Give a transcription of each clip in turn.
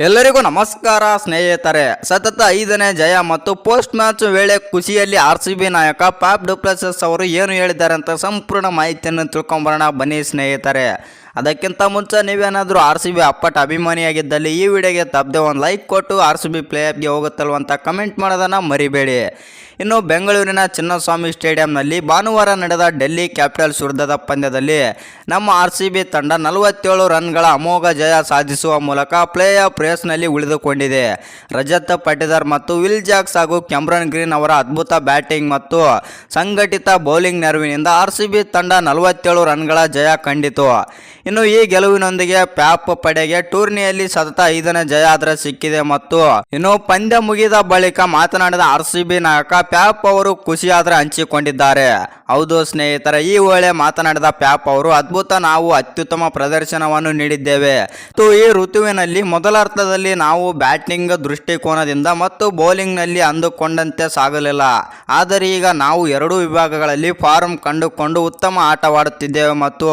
ಎಲ್ಲರಿಗೂ ನಮಸ್ಕಾರ ಸ್ನೇಹಿತರೆ. ಸತತ 5ನೇ ಜಯ ಮತ್ತು ಪೋಸ್ಟ್ ಮ್ಯಾಚ್ ವೇಳೆ ಖುಷಿಯಲ್ಲಿ RCB ನಾಯಕ ಫ್ಯಾಫ್ ಡು ಪ್ಲೆಸಿಸ್ ಅವರು ಏನು ಹೇಳಿದ್ದಾರೆ ಅಂತ ಸಂಪೂರ್ಣ ಮಾಹಿತಿಯನ್ನು ತಿಳ್ಕೊಂಬರೋಣ ಬನ್ನಿ ಸ್ನೇಹಿತರೆ. ಅದಕ್ಕಿಂತ ಮುಂಚೆ ನೀವೇನಾದರೂ RCB ಅಪ್ಪಟ ಅಭಿಮಾನಿಯಾಗಿದ್ದಲ್ಲಿ ಈ ವಿಡಿಯೋಗೆ ತಪ್ಪದೆ ಒಂದು ಲೈಕ್ ಕೊಟ್ಟು RCB ಪ್ಲೇಆಫ್ಗೆ ಹೋಗುತ್ತಲ್ವ ಅಂತ ಕಮೆಂಟ್ ಮಾಡೋದನ್ನು ಮರಿಬೇಡಿ. ಇನ್ನು ಬೆಂಗಳೂರಿನ ಚಿನ್ನಸ್ವಾಮಿ ಸ್ಟೇಡಿಯಂನಲ್ಲಿ ಭಾನುವಾರ ನಡೆದ ಡೆಲ್ಲಿ ಕ್ಯಾಪಿಟಲ್ಸ್ ವಿರುದ್ಧದ ಪಂದ್ಯದಲ್ಲಿ ನಮ್ಮ RCB ತಂಡ 47 ರನ್ಗಳ ಅಮೋಘ ಜಯ ಸಾಧಿಸುವ ಮೂಲಕ ಪ್ಲೇ ಆಫ್ ರೇಸ್ನಲ್ಲಿ ಉಳಿದುಕೊಂಡಿದೆ. ರಜತ್ ಪಟಿದಾರ್ ಮತ್ತು ವಿಲ್ ಜಾಕ್ಸ್ ಹಾಗೂ ಕ್ಯಾಮ್ರನ್ ಗ್ರೀನ್ ಅವರ ಅದ್ಭುತ ಬ್ಯಾಟಿಂಗ್ ಮತ್ತು ಸಂಘಟಿತ ಬೌಲಿಂಗ್ ನೆರವಿನಿಂದ RCB ತಂಡ 47 ರನ್ಗಳ ಜಯ ಕಂಡಿತು. ಇನ್ನು ಈ ಗೆಲುವಿನೊಂದಿಗೆ ಫ್ಯಾಫ್ ಪಡೆಗೆ ಟೂರ್ನಿಯಲ್ಲಿ ಸತತ 5ನೇ ಜಯ ಆದ್ರೆ ಸಿಕ್ಕಿದೆ. ಮತ್ತು ಇನ್ನು ಪಂದ್ಯ ಮುಗಿದ ಬಳಿಕ ಮಾತನಾಡಿದ RCB ನಾಯಕ ಫ್ಯಾಫ್ ಅವರು ಖುಷಿಯಾದ್ರೆ ಹಂಚಿಕೊಂಡಿದ್ದಾರೆ. ಹೌದು ಸ್ನೇಹಿತರೆ, ಈ ವೇಳೆ ಮಾತನಾಡಿದ ಫ್ಯಾಫ್ ಅವರು ನಾವು ಅತ್ಯುತ್ತಮ ಪ್ರದರ್ಶನವನ್ನು ನೀಡಿದ್ದೇವೆ ಮತ್ತು ಈ ಋತುವಿನಲ್ಲಿ ಮೊದಲಾರ್ಧದಲ್ಲಿ ನಾವು ಬ್ಯಾಟಿಂಗ್ ದೃಷ್ಟಿಕೋನದಿಂದ ಮತ್ತು ಬೌಲಿಂಗ್ನಲ್ಲಿ ಅಂದುಕೊಂಡಂತೆ ಸಾಗಲಿಲ್ಲ. ಆದರೆ ಈಗ ನಾವು ಎರಡೂ ವಿಭಾಗಗಳಲ್ಲಿ ಫಾರ್ಮ್ ಕಂಡುಕೊಂಡು ಉತ್ತಮ ಆಟವಾಡುತ್ತಿದ್ದೇವೆ ಮತ್ತು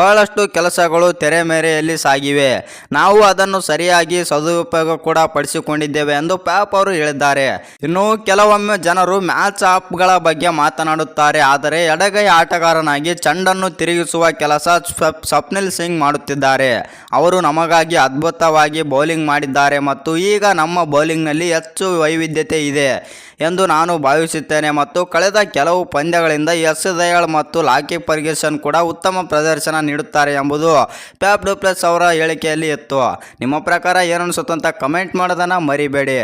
ಬಹಳಷ್ಟು ಕೆಲಸಗಳು ತೆರೆಮೇರೆಯಲ್ಲಿ ಸಾಗಿವೆ. ನಾವು ಅದನ್ನು ಸರಿಯಾಗಿ ಸದುಪಯೋಗ ಕೂಡ ಪಡಿಸಿಕೊಂಡಿದ್ದೇವೆ ಎಂದು ಫ್ಯಾಫ್ ಅವರು ಹೇಳಿದ್ದಾರೆ. ಇನ್ನು ಕೆಲವೊಮ್ಮೆ ಜನರು ಮ್ಯಾಚ್ ಆಫ್ಗಳ ಬಗ್ಗೆ ಮಾತನಾಡುತ್ತಾರೆ, ಆದರೆ ಎಡಗೈ ಆಟಗಾರನಾಗಿ ಚೆಂಡನ್ನು ತಿರುಗಿಸುವ ಕೆಲಸ ಸ್ವಪ್ನಿಲ್ ಸಿಂಗ್ ಮಾಡುತ್ತಿದ್ದಾರೆ. ಅವರು ನಮಗಾಗಿ ಅದ್ಭುತವಾಗಿ ಬೌಲಿಂಗ್ ಮಾಡಿದ್ದಾರೆ ಮತ್ತು ಈಗ ನಮ್ಮ ಬೌಲಿಂಗ್ನಲ್ಲಿ ಹೆಚ್ಚು ವೈವಿಧ್ಯತೆ ಇದೆ ಎಂದು ನಾನು ಭಾವಿಸುತ್ತೇನೆ ಮತ್ತು ಕಳೆದ ಕೆಲವು ಪಂದ್ಯಗಳಿಂದ ಎಸ್ ದಯಾಳ್ ಮತ್ತು ಲಾಕಿ ಫರ್ಗ್ಯೂಸನ್ ಕೂಡ ಉತ್ತಮ ಪ್ರದರ್ಶನ ನೀಡುತ್ತಾರೆ ಎಂಬುದು ಫ್ಯಾಫ್ ಡು ಪ್ಲೆಸಿಸ್ ಅವರ ಹೇಳಿಕೆಯಲ್ಲಿ ಇತ್ತು. ನಿಮ್ಮ ಪ್ರಕಾರ ಏನು ಅನಿಸುತ್ತೆ ಅಂತ ಕಮೆಂಟ್ ಮಾಡೋದನ್ನು ಮರಿಬೇಡಿ.